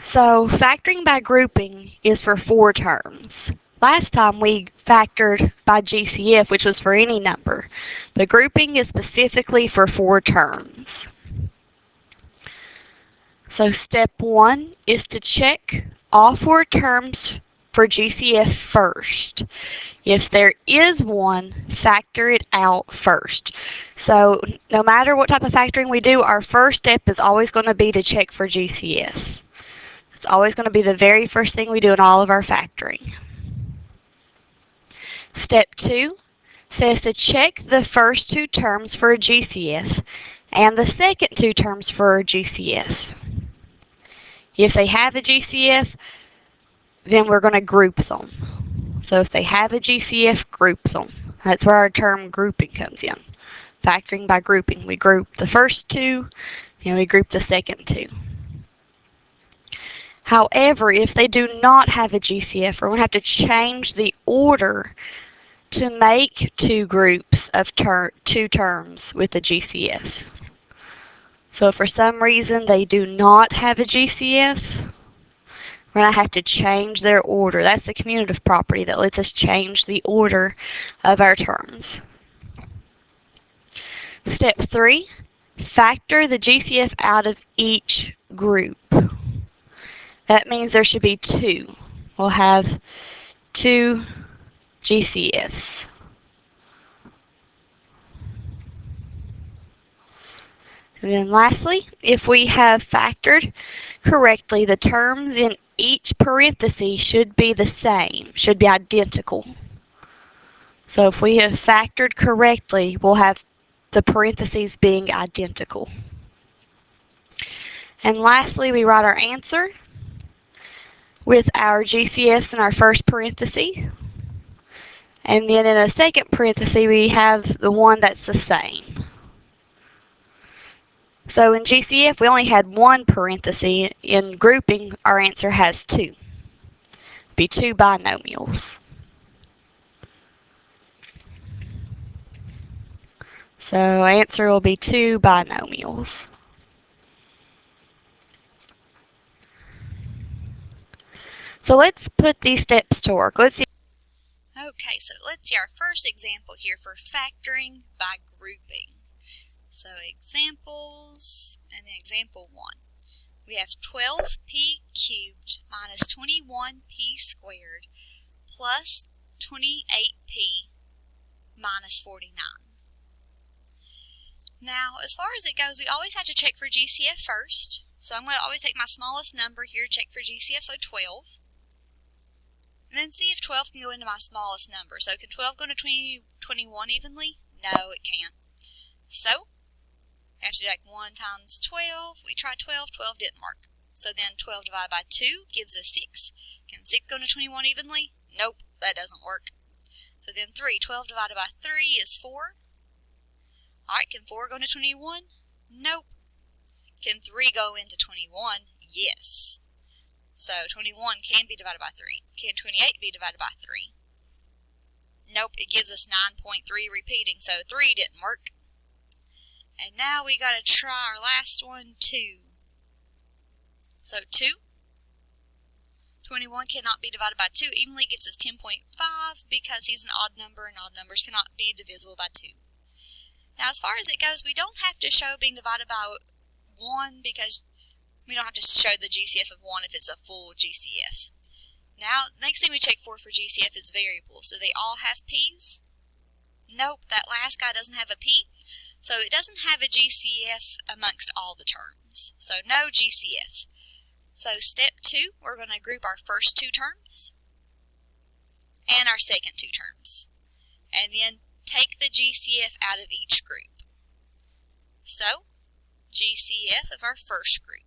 So factoring by grouping is for 4 terms. Last time we factored by GCF, which was for any number, but grouping is specifically for 4 terms. So step 1 is to check all 4 terms for GCF first. If there is one, factor it out first. So no matter what type of factoring we do, our first step is always going to be to check for GCF. It's always going to be the very first thing we do in all of our factoring. Step 2 says to check the first 2 terms for a GCF and the second 2 terms for a GCF. If they have a GCF, then we're going to group them. So if they have a GCF, group them. That's where our term grouping comes in. Factoring by grouping. We group the first 2, and we group the second 2. However, if they do not have a GCF, we're going to have to change the order to make 2 groups of 2 terms with a GCF. So if for some reason they do not have a GCF, we're going to have to change their order. That's the commutative property that lets us change the order of our terms. Step 3, factor the GCF out of each group. That means there should be 2. We'll have 2 GCFs. And then lastly, if we have factored correctly, the terms in each parenthesis should be the same, should be identical. So if we have factored correctly, we'll have the parentheses being identical. And lastly, we write our answer with our GCFs in our first parenthesis. And then in a second parenthesis, we have the one that's the same. So in GCF, we only had 1 parenthesis. In grouping, our answer has 2. It'd be 2 binomials. So answer will be 2 binomials. So let's put these steps to work. Let's see. Okay, so let's see our first example here for factoring by grouping. So examples, and then example 1. We have 12p cubed minus 21p squared plus 28p minus 49. Now, as far as it goes, we always have to check for GCF first. So I'm going to always take my smallest number here to check for GCF, so 12. And then see if 12 can go into my smallest number. So can 12 go into 21 evenly? No, it can't. So, I have to do like 1 times 12. We tried 12, 12 didn't work. So then 12 divided by 2 gives us 6. Can 6 go into 21 evenly? Nope, that doesn't work. So then 3, 12 divided by 3 is 4. Alright, can 4 go into 21? Nope. Can 3 go into 21? Yes. So 21 can be divided by 3. Can 28 be divided by 3? Nope, it gives us 9.3 repeating, so 3 didn't work. And now we got to try our last one, 2. So 2. 21 cannot be divided by 2 evenly, gives us 10.5 because he's an odd number and odd numbers cannot be divisible by 2. Now as far as it goes, we don't have to show being divided by 1 because we don't have to show the GCF of 1 if it's a full GCF. Now, next thing we check for GCF is variables. Do they all have p's? Nope, that last guy doesn't have a p. So it doesn't have a GCF amongst all the terms. So no GCF. So step 2, we're going to group our first 2 terms and our second 2 terms. And then take the GCF out of each group. So, GCF of our first group.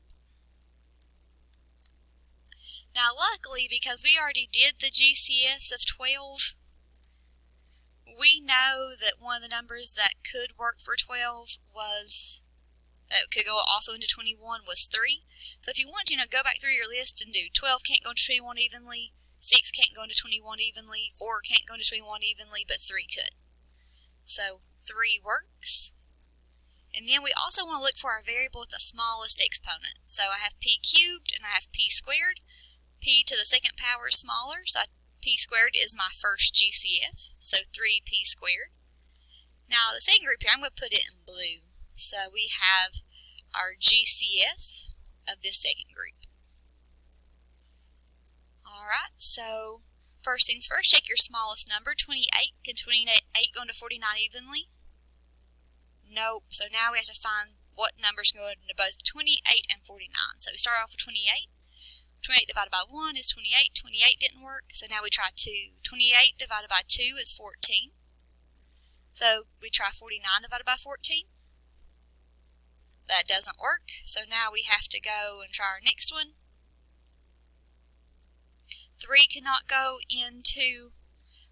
Now luckily, because we already did the GCFs of 12, we know that one of the numbers that could work for 12 was, that could go also into 21 was 3. So if you want to, go back through your list and do 12 can't go into 21 evenly, 6 can't go into 21 evenly, 4 can't go into 21 evenly, but 3 could. So 3 works. And then we also want to look for our variable with the smallest exponent. So I have p cubed and I have p squared. P to the second power is smaller, so p squared is my first GCF, so 3p squared. Now the second group here, I'm going to put it in blue. So we have our GCF of this second group. Alright, so first things first, check your smallest number, 28. Can 28 go into 49 evenly? Nope. So now we have to find what numbers go into both 28 and 49. So we start off with 28. 28 divided by 1 is 28. 28 didn't work, so now we try 2. 28 divided by 2 is 14. So we try 49 divided by 14. That doesn't work, so now we have to go and try our next one. 3 cannot go into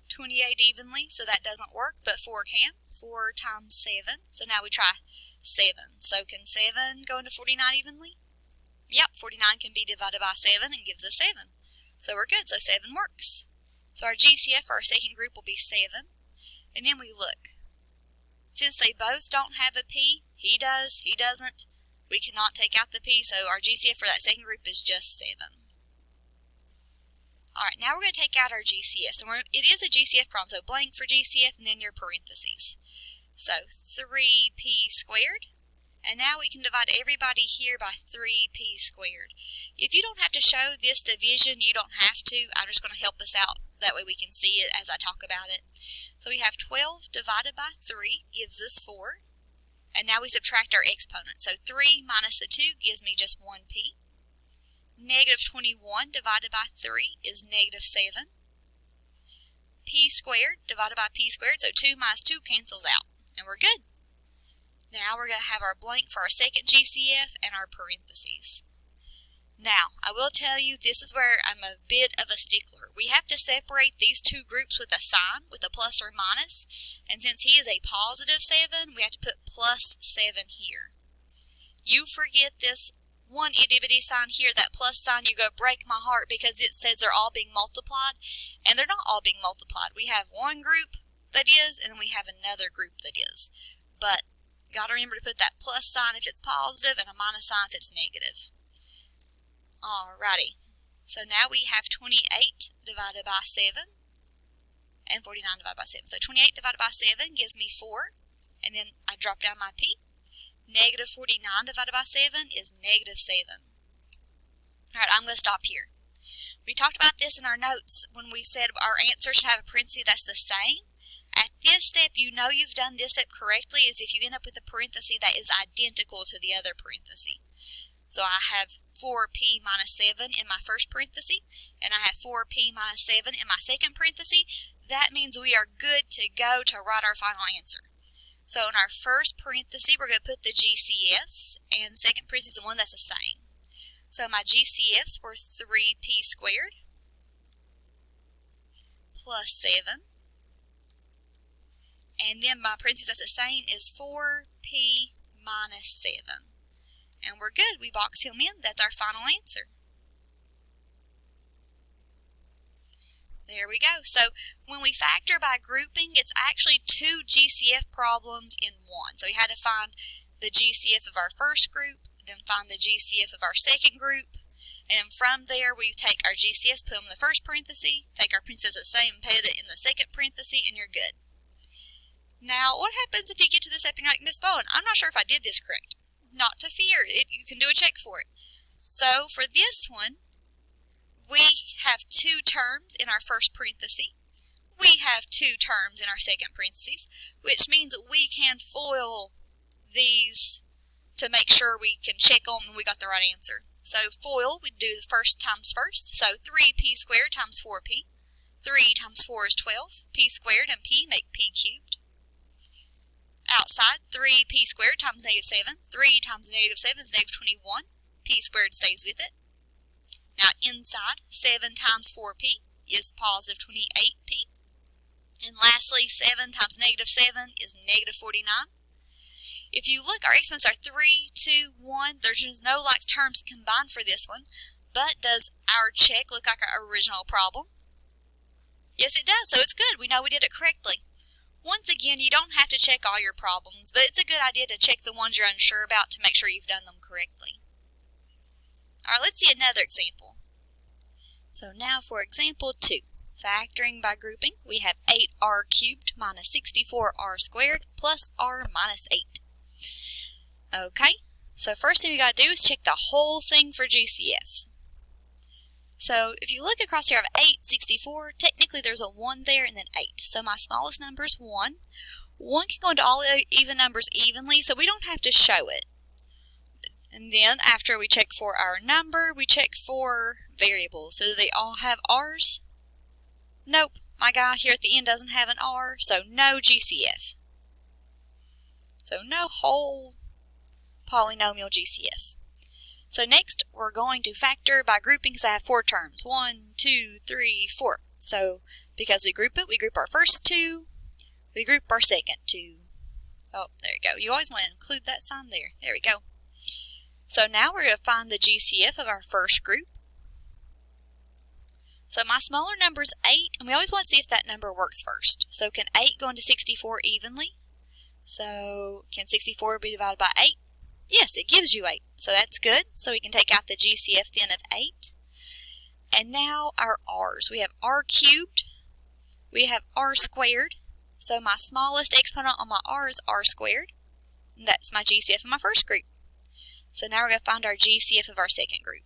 28 evenly, so that doesn't work, but 4 can. 4 times 7, so now we try 7. So can 7 go into 49 evenly? Yep, 49 can be divided by 7 and gives us 7. So we're good, so 7 works. So our GCF for our second group will be 7. And then we look. Since they both don't have a P, he does, he doesn't, we cannot take out the P, so our GCF for that second group is just 7. Alright, now we're going to take out our GCF. So it is a GCF problem, so blank for GCF and then your parentheses. So 3p squared. And now we can divide everybody here by 3p squared. If you don't have to show this division, you don't have to. I'm just going to help us out. That way we can see it as I talk about it. So we have 12 divided by 3 gives us 4. And now we subtract our exponent. So 3 minus the 2 gives me just 1p. Negative 21 divided by 3 is negative 7. P squared divided by p squared, so 2 minus 2 cancels out. And we're good. Now we're going to have our blank for our second GCF and our parentheses. Now, I will tell you, this is where I'm a bit of a stickler. We have to separate these two groups with a sign, with a plus or minus. And since he is a positive 7, we have to put plus 7 here. You forget this one itty-bitty sign here, that plus sign, you go break my heart because it says they're all being multiplied. And they're not all being multiplied. We have one group that is, and then we have another group that is. But you got to remember to put that plus sign if it's positive and a minus sign if it's negative. Alrighty, so now we have 28 divided by 7 and 49 divided by 7. So 28 divided by 7 gives me 4, and then I drop down my p. Negative 49 divided by 7 is negative 7. Alright, I'm going to stop here. We talked about this in our notes when we said our answer should have a parenthesis that's the same. At this step, you know you've done this step correctly is if you end up with a parenthesis that is identical to the other parenthesis. So I have 4p minus 7 in my first parenthesis, and I have 4p minus 7 in my second parenthesis. That means we are good to go to write our final answer. So in our first parenthesis, we're going to put the GCFs, and second parenthesis the one that's the same. So my GCFs were 3p squared plus 7. And then my parenthesis that's the same is 4p minus 7. And we're good. We box him in. That's our final answer. There we go. So when we factor by grouping, it's actually 2 GCF problems in one. So we had to find the GCF of our first group, then find the GCF of our second group, and from there we take our GCFs, put them in the first parenthesis, take our parenthesis the same, put it in the second parenthesis, and you're good. Now, what happens if you get to this step and you're like, Miss Bowen, I'm not sure if I did this correct. Not to fear, you can do a check for it. So for this one, we have 2 terms in our first parenthesis. We have 2 terms in our second parenthesis, which means we can FOIL these to make sure we can check on when we got the right answer. So FOIL, we do the first times first. So 3p squared times 4p. 3 times 4 is 12. P squared and p make p cubed. Outside, 3p squared times negative 7. 3 times negative 7 is negative 21. P squared stays with it. Now inside, 7 times 4p is positive 28p. And lastly, 7 times negative 7 is negative 49. If you look, our exponents are 3, 2, 1. There's just no like terms combined for this one. But does our check look like our original problem? Yes, it does, so it's good. We know we did it correctly. Once again, you don't have to check all your problems, but it's a good idea to check the ones you're unsure about to make sure you've done them correctly. Alright, let's see another example. So now for example 2. Factoring by grouping, we have 8r cubed minus 64r squared plus r minus 8. Okay, so first thing we got to do is check the whole thing for GCF. So if you look across here, I have 8, 64. Technically there's a 1 there and then 8. So my smallest number is 1. 1 can go into all even numbers evenly, so we don't have to show it. And then after we check for our number, we check for variables. So do they all have r's? Nope. My guy here at the end doesn't have an r, so no GCF. So no whole polynomial GCF. So next, we're going to factor by grouping because I have 4 terms. 1, 2, 3, 4. So because we group it, we group our first 2, we group our second 2. Oh, there you go. You always want to include that sign there. There we go. So now we're going to find the GCF of our first group. So my smaller number is 8, and we always want to see if that number works first. So can 8 go into 64 evenly? So can 64 be divided by 8? Yes, it gives you 8. So that's good. So we can take out the GCF then of 8. And now our r's. We have r cubed. We have r squared. So my smallest exponent on my r is r squared. And that's my GCF of my first group. So now we're going to find our GCF of our second group.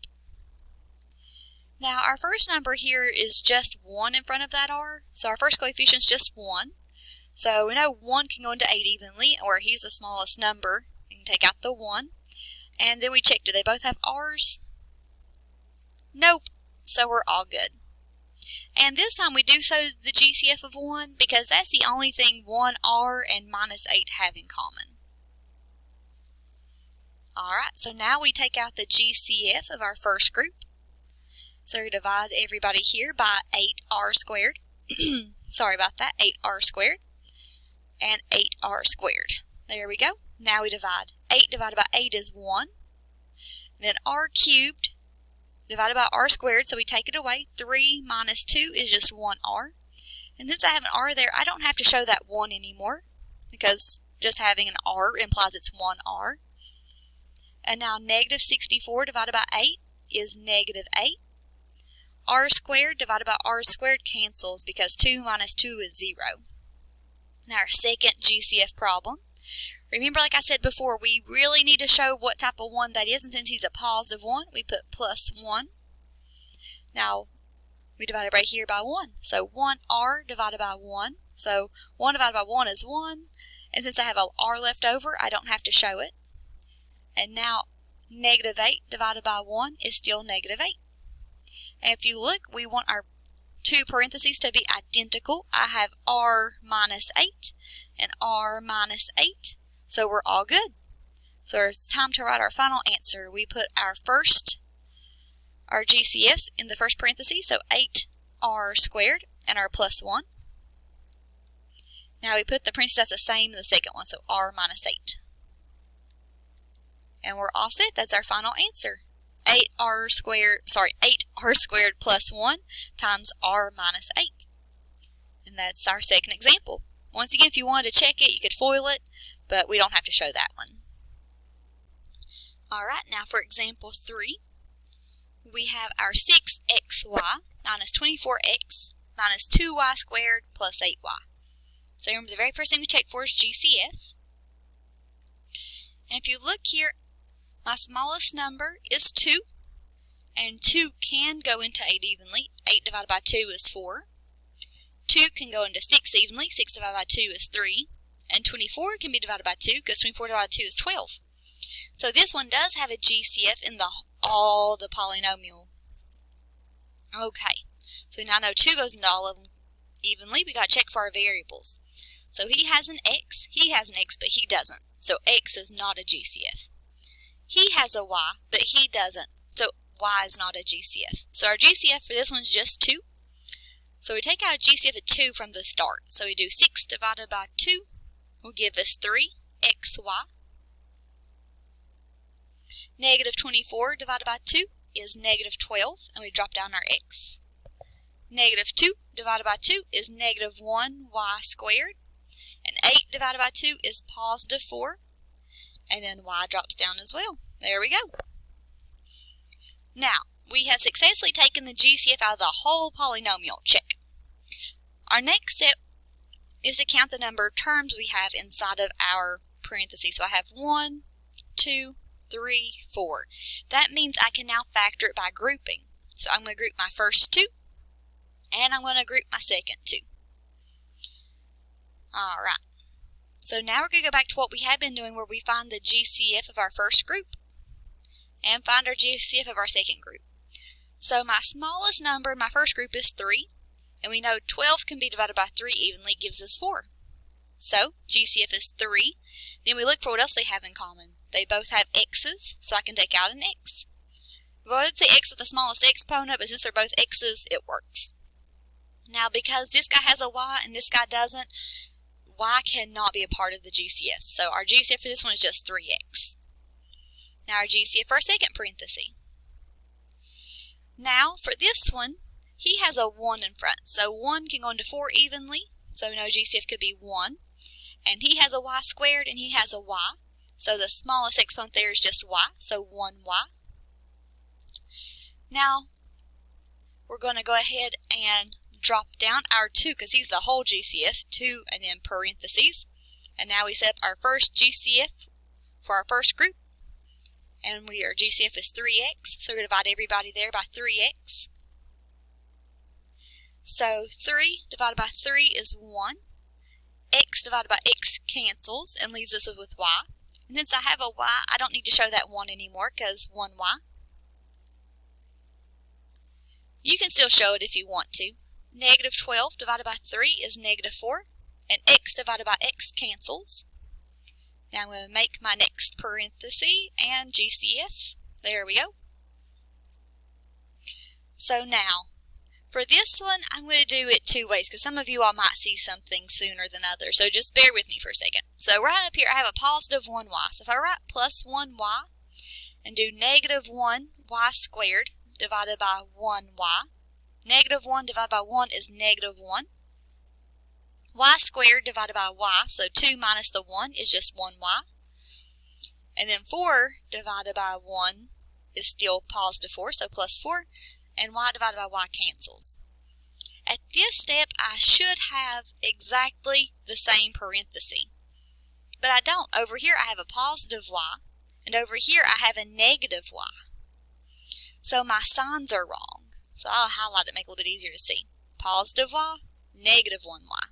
Now our first number here is just 1 in front of that r. So our first coefficient is just 1. So we know 1 can go into 8 evenly, or he's the smallest number. We can take out the 1. And then we check, do they both have r's? Nope. So we're all good. And this time we do show the GCF of 1 because that's the only thing 1r and minus 8 have in common. Alright, so now we take out the GCF of our first group. So we divide everybody here by 8r squared. Sorry about that, 8r squared. And 8r squared. There we go. Now we divide. 8 divided by 8 is 1. And then r cubed divided by r squared, so we take it away. 3 minus 2 is just 1r. And since I have an r there, I don't have to show that 1 anymore, because just having an r implies it's 1r. And now negative 64 divided by 8 is negative 8. R squared divided by r squared cancels because 2 minus 2 is 0. Now our second GCF problem. Remember, like I said before, we really need to show what type of 1 that is, and since he's a positive 1, we put plus 1. Now, we divide it right here by 1. So 1r divided by 1. So 1 divided by 1 is 1, and since I have an r left over, I don't have to show it. And now, negative 8 divided by 1 is still negative 8. And if you look, we want our two parentheses to be identical. I have r minus 8 and r minus 8. So we're all good. So it's time to write our final answer. We put our GCFs in the first parentheses, so 8r squared and our plus 1. Now we put the parentheses that's the same in the second one, so r minus 8. And we're all set. That's our final answer. 8r squared plus 1 times r minus 8. And that's our second example. Once again, if you wanted to check it, you could FOIL it, but we don't have to show that one. Alright, now for example 3, we have our 6xy minus 24x minus 2y squared plus 8y. So remember, the very first thing we check for is GCF. And if you look here, my smallest number is 2, and 2 can go into 8 evenly. 8 divided by 2 is 4. 2 can go into 6 evenly. 6 divided by 2 is 3. And 24 can be divided by 2 because 24 divided by 2 is 12. So this one does have a GCF in all the polynomial. Okay, so now I know 2 goes into all of them evenly. We got to check for our variables. So he has an x, but he doesn't. So x is not a GCF. He has a y, but he doesn't. So y is not a GCF. So our GCF for this one's just 2. So we take out a GCF of 2 from the start. So we do 6 divided by 2 will give us 3xy. Negative 24 divided by 2 is negative 12, and we drop down our x. Negative 2 divided by 2 is negative 1y squared. And 8 divided by 2 is positive 4. And then y drops down as well. There we go. Now, we have successfully taken the GCF out of the whole polynomial. Check. Our next step is to count the number of terms we have inside of our parentheses. So I have 1, 2, 3, 4. That means I can now factor it by grouping. So I'm going to group my first 2, and I'm going to group my second 2. Alright. So now we're going to go back to what we have been doing, where we find the GCF of our first group and find our GCF of our second group. So my smallest number in my first group is 3, and we know 12 can be divided by 3 evenly, gives us 4. So GCF is 3. Then we look for what else they have in common. They both have x's, so I can take out an x. If I would say x with the smallest exponent, but since they're both x's, it works. Now, because this guy has a y and this guy doesn't, y cannot be a part of the GCF. So our GCF for this one is just 3x. Now our GCF for our second parenthesis. Now for this one, he has a 1 in front. So 1 can go into 4 evenly. So no GCF could be 1. And he has a y squared and he has a y. So the smallest exponent there is just y. So 1y. Now we're going to go ahead and drop down our 2, because he's the whole GCF, 2 and then parentheses. And now we set up our first GCF for our first group. And our GCF is 3x, so we're going to divide everybody there by 3x. So 3 divided by 3 is 1. X divided by x cancels and leaves us with y. And since I have a y, I don't need to show that 1 anymore, because 1y. You can still show it if you want to. Negative 12 divided by 3 is negative 4, and x divided by x cancels. Now I'm going to make my next parenthesis and GCF. There we go. So now, for this one, I'm going to do it 2 ways, because some of you all might see something sooner than others, so just bear with me for a second. So right up here, I have a positive 1y. So if I write plus 1y and do negative 1y squared divided by 1y, negative 1 divided by 1 is negative 1. Y squared divided by y, so 2 minus the 1 is just 1y. And then 4 divided by 1 is still positive 4, so plus 4. And y divided by y cancels. At this step, I should have exactly the same parenthesis. But I don't. Over here, I have a positive y, and over here, I have a negative y. So my signs are wrong. So I'll highlight it, make it a little bit easier to see. Positive y, negative 1y.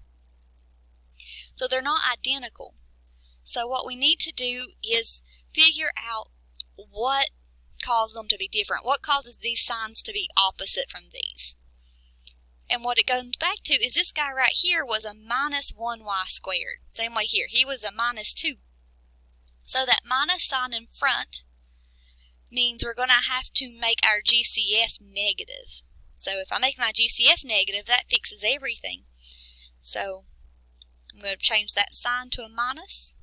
So they're not identical. So what we need to do is figure out what causes them to be different. What causes these signs to be opposite from these? And what it goes back to is this guy right here was a minus 1y squared. Same way here. He was a minus 2. So that minus sign in front means we're going to have to make our GCF negative. So if I make my GCF negative, that fixes everything. So I'm going to change that sign to a minus.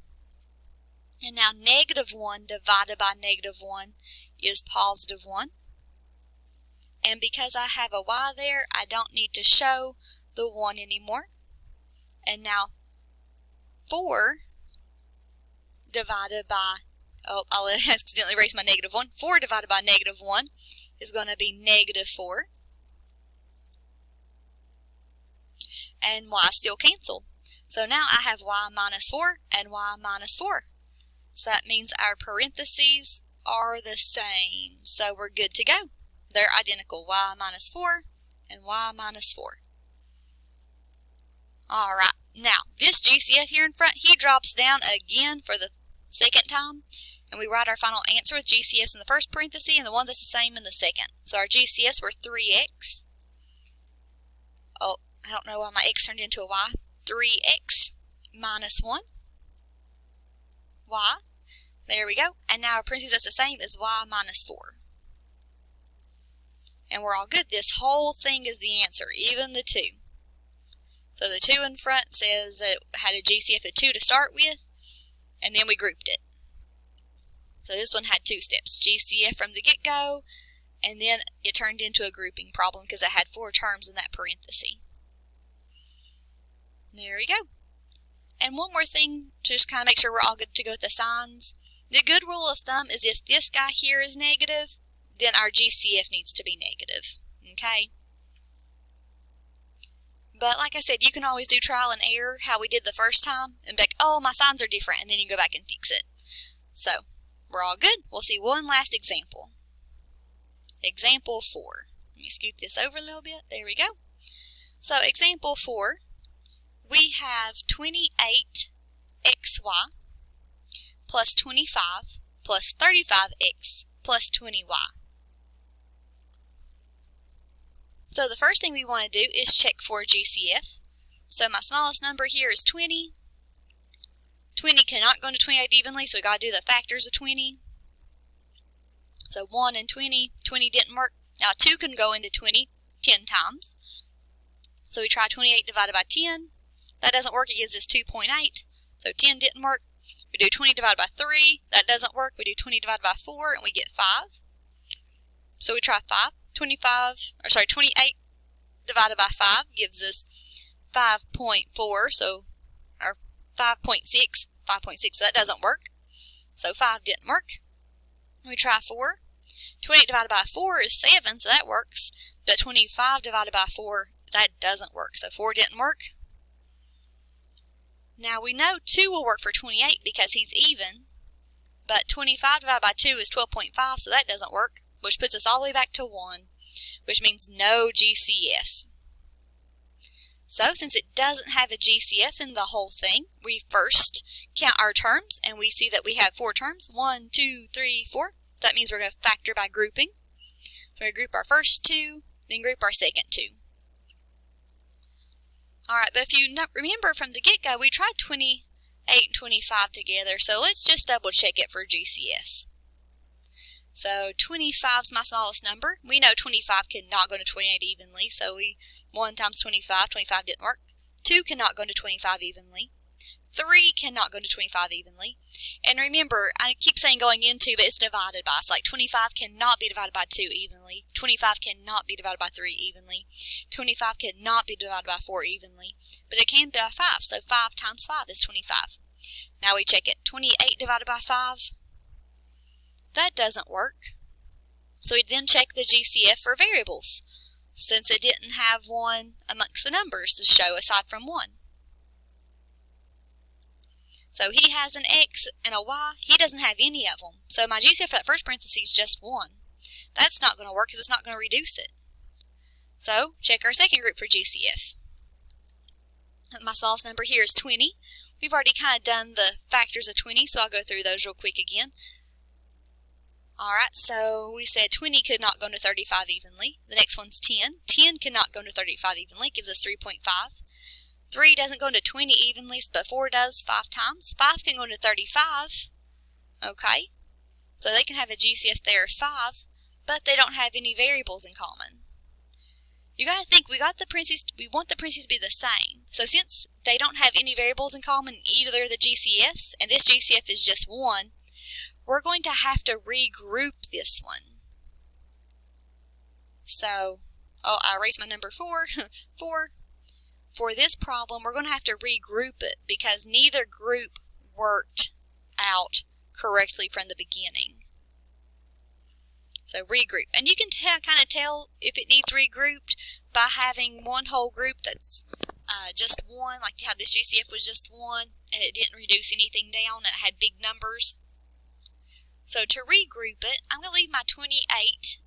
And now negative 1 divided by negative 1 is positive 1. And because I have a y there, I don't need to show the 1 anymore. And now 4 divided by, I'll accidentally erase my negative 1. 4 divided by negative 1 is going to be negative 4. And y still cancel. So now I have y minus 4 and y minus 4. So that means our parentheses are the same. So we're good to go. They're identical. Y minus 4 and y minus 4. Alright, now this GCF here in front, he drops down again for the second time. And we write our final answer with GCS in the first parenthesis and the one that's the same in the second. So our GCS were 3x. Oh, I don't know why my x turned into a y. 3x minus 1. Y. There we go. And now our parentheses that's the same as y minus 4. And we're all good. This whole thing is the answer, even the 2. So the 2 in front says that it had a GCF of 2 to start with, and then we grouped it. So this one had 2 steps. GCF from the get-go, and then it turned into a grouping problem because it had 4 terms in that parenthesis. There we go. And one more thing to just kind of make sure we're all good to go with the signs. The good rule of thumb is if this guy here is negative, then our GCF needs to be negative. Okay? But like I said, you can always do trial and error, how we did the first time, and be like, oh, my signs are different, and then you go back and fix it. So, we're all good. We'll see one last example. Example 4. Let me scoot this over a little bit. There we go. So, example 4, we have 28xy plus 25 plus 35x plus 20y. So the first thing we want to do is check for GCF. So my smallest number here is 20. 20 cannot go into 28 evenly, so we got to do the factors of 20. So 1 and 20. 20 didn't work. Now 2 can go into 20 10 times. So we try 28 divided by 10. That doesn't work. It gives us 2.8. So 10 didn't work. We do 20 divided by 3. That doesn't work. We do 20 divided by 4, and we get 5. So we try 5. 28 divided by 5 gives us 5.4, so, or 5.6. 5.6, so that doesn't work. So 5 didn't work. We try 4. 28 divided by 4 is 7, so that works. But 25 divided by 4, that doesn't work. So 4 didn't work. Now we know 2 will work for 28 because he's even. But 25 divided by 2 is 12.5, so that doesn't work, which puts us all the way back to 1, which means no GCF. So since it doesn't have a GCF in the whole thing, we first count our terms, and we see that we have 4 terms. 1, 2, 3, 4. So that means we're going to factor by grouping. So we're going to group our first 2, then group our second 2. Alright, but if you remember from the get-go, we tried 28 and 25 together, so let's just double check it for GCF. So 25 is my smallest number. We know 25 cannot go to 28 evenly, so 1 times 25, 25 didn't work. 2 cannot go to 25 evenly. 3 cannot go to 25 evenly. And remember, I keep saying going into, but it's divided by. It's like 25 cannot be divided by 2 evenly. 25 cannot be divided by 3 evenly. 25 cannot be divided by 4 evenly. But it can be by 5, so 5 times 5 is 25. Now we check it. 28 divided by 5. That doesn't work. So we then check the GCF for variables, since it didn't have one amongst the numbers to show aside from 1. So he has an X and a Y. He doesn't have any of them. So my GCF for that first parenthesis is just 1. That's not going to work because it's not going to reduce it. So check our second group for GCF. My smallest number here is 20. We've already kind of done the factors of 20, so I'll go through those real quick again. Alright, so we said 20 could not go into 35 evenly. The next one's 10. 10 cannot go into 35 evenly. It gives us 3.5. 3 doesn't go into 20 evenly, but 4 does 5 times. 5 can go into 35. Okay, so they can have a GCF there of 5, but they don't have any variables in common. You got to think, we want the parentheses to be the same. So since they don't have any variables in common in either of the GCFs, and this GCF is just 1, we're going to have to regroup this one. So, I erased my number 4. 4. For this problem, we're going to have to regroup it because neither group worked out correctly from the beginning. So regroup. And you can kind of tell if it needs regrouped by having one whole group that's just 1, like how this GCF was just 1, and it didn't reduce anything down, and it had big numbers. So to regroup it, I'm going to leave my 28xy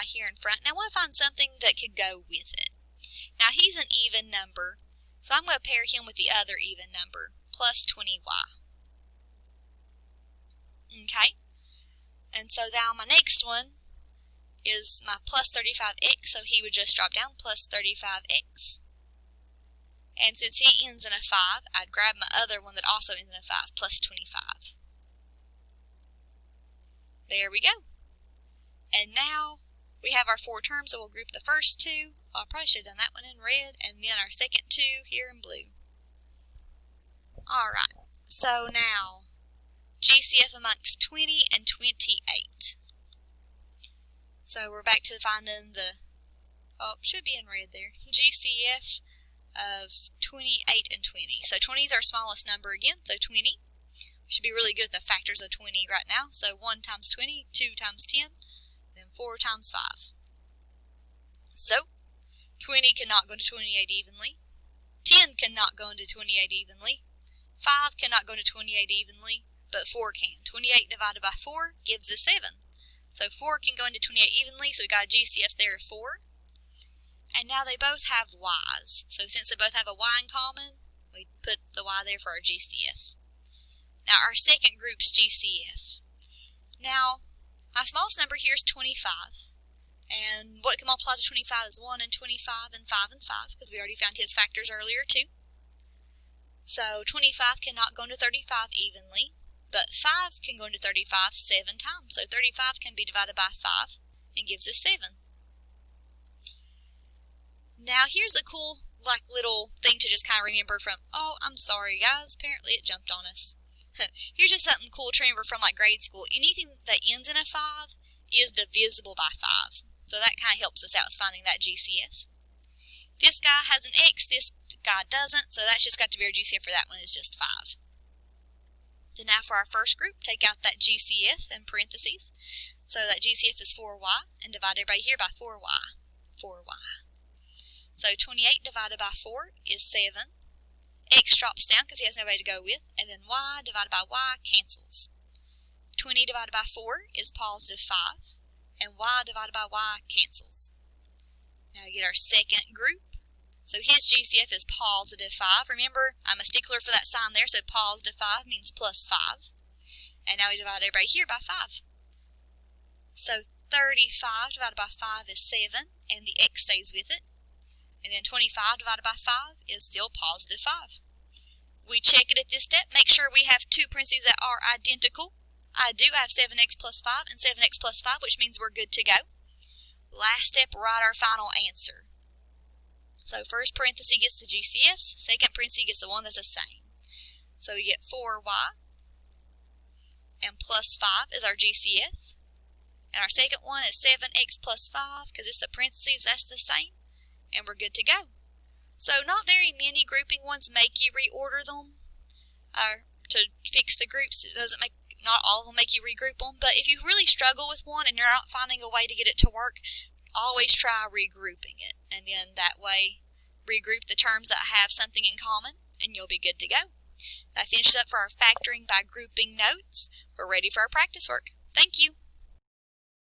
here in front, and I want to find something that could go with it. Now he's an even number, so I'm going to pair him with the other even number, plus 20y. Okay? And so now my next one is my plus 35x, so he would just drop down plus 35x. And since he ends in a 5, I'd grab my other one that also ends in a 5, plus 25. There we go. And now we have our 4 terms, so we'll group the first 2. I probably should have done that one in red, and then our second 2 here in blue. Alright, so now GCF amongst 20 and 28. So we're back to finding the, it should be in red there, GCF of 28 and 20. So 20 is our smallest number again, so 20. We should be really good with the factors of 20 right now. So 1 times 20, 2 times 10, then 4 times 5. So 20 cannot go into 28 evenly. 10 cannot go into 28 evenly. 5 cannot go into 28 evenly, but 4 can. 28 divided by 4 gives us 7. So 4 can go into 28 evenly, so we got a GCF there of 4. And now they both have y's. So since they both have a y in common, we put the y there for our GCF. Now our second group's GCF. Now, my smallest number here is 25. And what can multiply to 25 is 1 and 25 and 5 and 5, because we already found his factors earlier too. So 25 cannot go into 35 evenly, but 5 can go into 35 7 times. So 35 can be divided by 5 and gives us 7. Now here's a cool little thing to just kind of remember from, oh, I'm sorry guys, apparently it jumped on us. Here's just something cool to remember from grade school. Anything that ends in a 5 is divisible by 5. So that kind of helps us out with finding that GCF. This guy has an X, this guy doesn't, so that's just got to be our GCF for that one is just 5. So now for our first group, take out that GCF in parentheses. So that GCF is 4y, and divide everybody here by 4y. 4y. So 28 divided by 4 is 7. X drops down because he has nobody to go with, and then y divided by y cancels. 20 divided by 4 is positive 5, and y divided by y cancels. Now we get our second group. So his GCF is positive 5. Remember, I'm a stickler for that sign there, so positive 5 means plus 5. And now we divide everybody here by 5. So 35 divided by 5 is 7, and the X stays with it. And then 25 divided by 5 is still positive 5. We check it at this step, make sure we have two parentheses that are identical. I do have 7x plus 5 and 7x plus 5, which means we're good to go. Last step, write our final answer. So first parenthesis gets the GCFs, second parenthesis gets the one that's the same. So we get 4y, and plus 5 is our GCF. And our second one is 7x plus 5, because it's the parentheses, that's the same. And we're good to go. So not very many grouping ones make you reorder them to fix the groups. It doesn't make, not all of them make you regroup them, but if you really struggle with one and you're not finding a way to get it to work, always try regrouping it. And then that way, regroup the terms that have something in common, and you'll be good to go. That finishes up for our factoring by grouping notes. We're ready for our practice work. Thank you.